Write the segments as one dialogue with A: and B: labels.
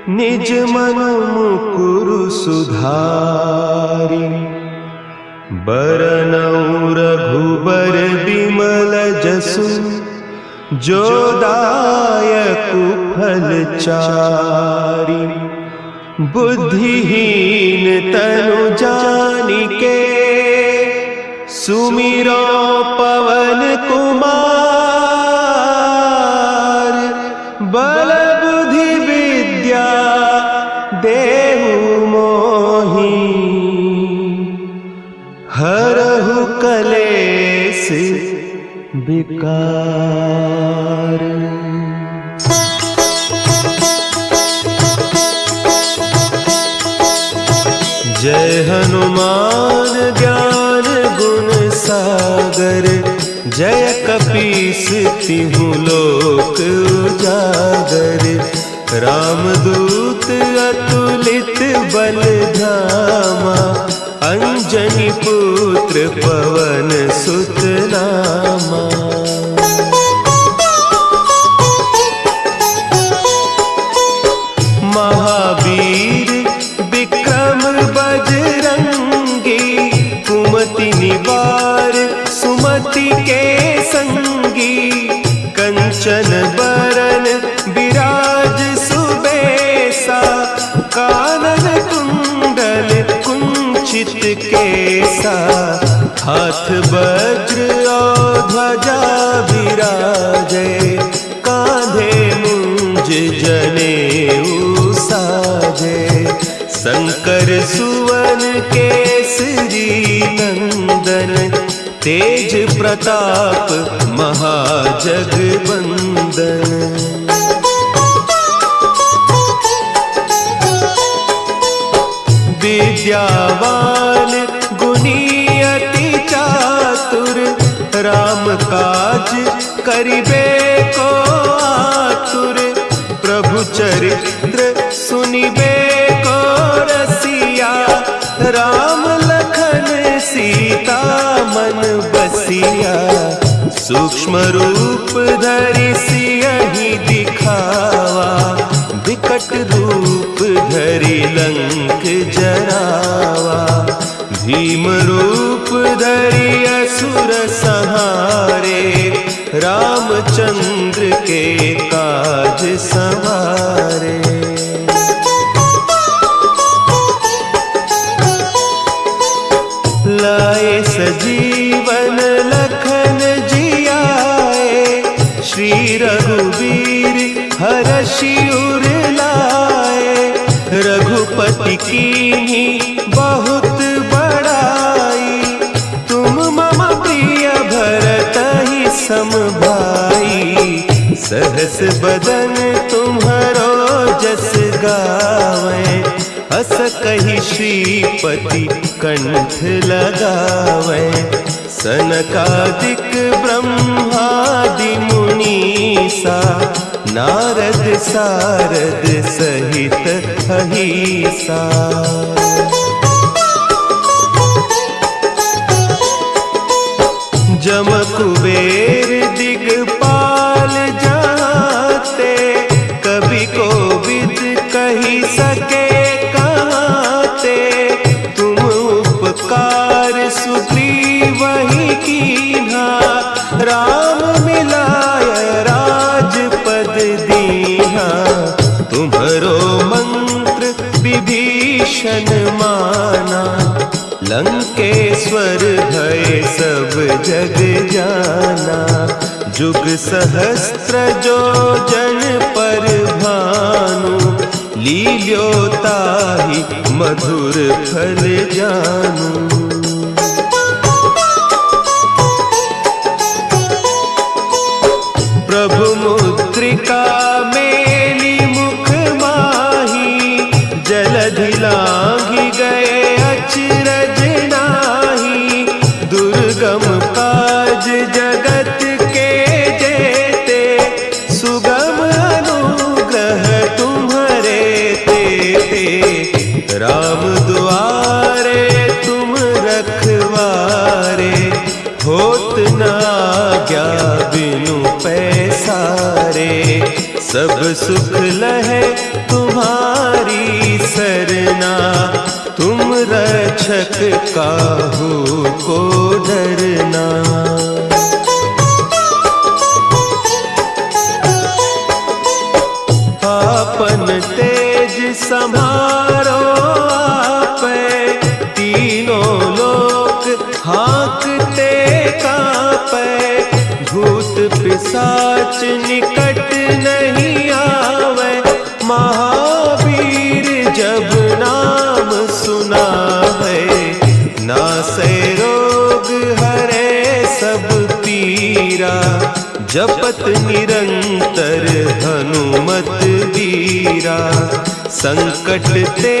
A: निज मन मुकुरु सुधारि। बरनउँ रघुबर बिमल जसु, जो दायकु फल चारि। बुद्धिहीन तनु जानिके, सुमिरो पवन कुमार। बल बुद्धि विद्या देहु मोहि, हरहु कलेस विकार। जय हनुमान ज्ञान गुण सागर। जय कपीस तिहु लोक उजागर। रामदूत अतुलित बल धामा, अंजनी पुत्र पवन सुत नामा। महावीर विक्रम बजरंगी, कुमति निवार सुमति के संगी। कंचन बरन विराज सुबेसा, कानन कुंडल कुंचित केसा। हाथ वज्र और ध्वजा विराजे, कांधे मुंज जनेऊ साजे। शंकर सुवन केसरी नंदन, तेज प्रताप महाजगवंदन। विद्यावान गुणी अति चातुर, राम काज करिबे को आतुर। प्रभु चरित्र सुनिबे को रसिया, राम लखन सीता मन बसिया। सूक्ष्म रूप धरि सियहि दिखावा, विकट रूप धरि लंक जरावा। भीम रूप धरि असुर संहारे, रामचंद्र के काज सवारे। लाए सजीवन लखन जियाए, श्री रघुवीर हरषि उर लाए। रघुपति कीन्ही बहुत बड़ाई, तुम मम प्रिय भरतहि सम भाई। सहस बदन तुम्हरो जस गावें, हस कहि श्रीपति कंठ लगावें। सनकादिक ब्रह्मादि मुनीसा, नारद सारद सहित अहीसा। जम कुबेर दिगपाल जाते, कवि कोविद कहि सके कहते। तुम उपकार सुग्रीवहि कीन्हा, राम मिलाय राजपद दीन्हा। तुम्हरो मंत्र विभीषण माना, लंकेश्वर भय सब जग जाना। जुग सहस्त्र जो जन पर भानु, लील्योताहि मधुर फल जानू। प्रभु मुद्रिका मेली मुख माही, जलधि लांघि गए अचरज नाही। दुर्गम काज जगत के जेते, सुगम अनुग्रह तुम्हरे तेते। राम दुआरे तुम सुख लहे तुम्हारी सरना, तुम रक्षक काहू को डरना। आपन तेज समारो आपै, तीनों लोक हाँकते कांपै। भूत पिशाच निकट नहीं आवे, महावीर जब नाम सुनावे। नासै रोग हरे सब पीरा, जपत निरंतर हनुमत वीरा। संकट ते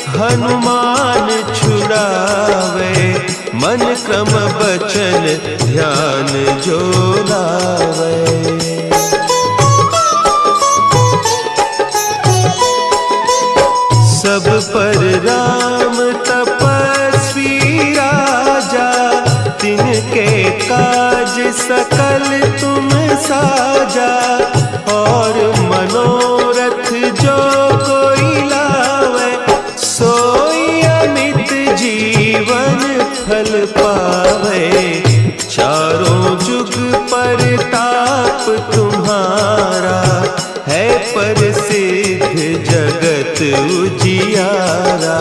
A: हनुमान छुड़ावे, मन क्रम बचन ध्यान जो लावे। सब पर राम तपस्वी राजा, तिनके काज सकल तुम साजा। और मनोरथ जो कोई लावे, सोई अमित जीवन फल पावे। चारों जुग परताप तुम्हारा, है प्रसिद्ध जगत उजियारा।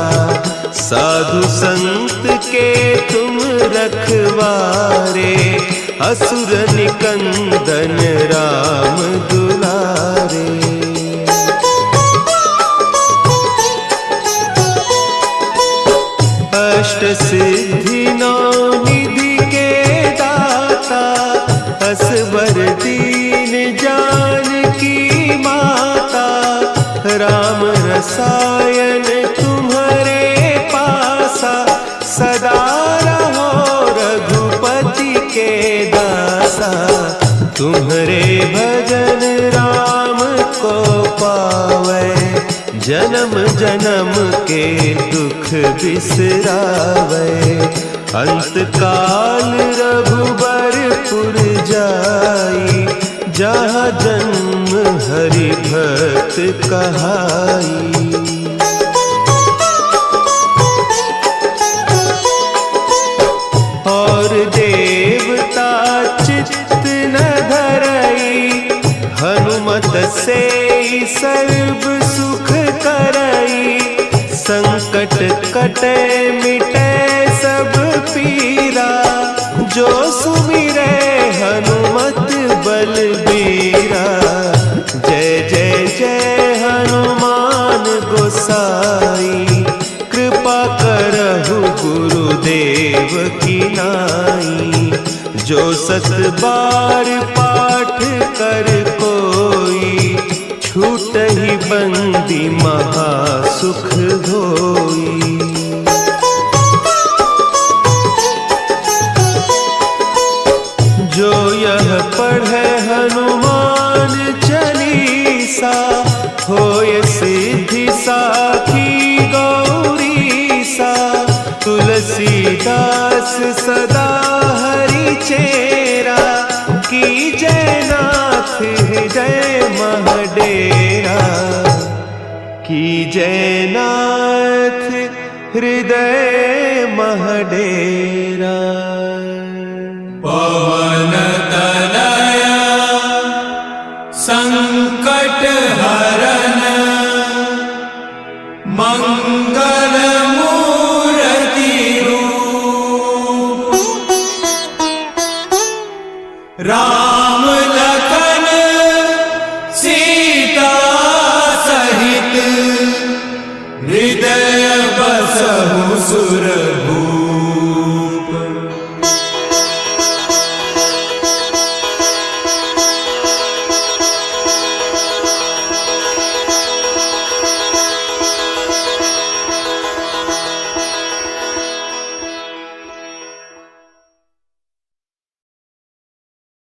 A: साधु संत के तुम रखवारे, असुर निकंदन राम दुलारे। अष्ट सिद्धि नौ निधि के दाता, असवर दीन जानकी माता। राम रसायन तुम्हारे पासा, सदा रहो रघुपति के दासा। तुम्हारे भजन राम को पावे, जन्म जन्म के दुख बिसरावे। अंत काल रघुबरपुर जाई, जहाँ जन्म हरि भक्त कहाई। और देवता चित्त न धरई, हनुमत से सर्व सुख करई। संकट कटे मिटे सब पीरा, जो सुमिरे हनुमत बलबीरा। जय जय जय हनुमान गोसाई, कृपा करहु गुरुदेव की नाई। जो सत बार पाठ कर कोई, छूटहि बंदी महासुख होई। जो यह पढ़े हनुमान चालीसा, होय सिद्धि साखी गौरीसा। तुलसीदास सदा हरि चेरा, की जयनाथ हृदय महडेरा। की जयनाथ हृदय महडेरा।
B: पवन तनया संकट हरन, मंगल मूर्ति रूप। राम लखन सीता सहित, हृदय बसहु सुर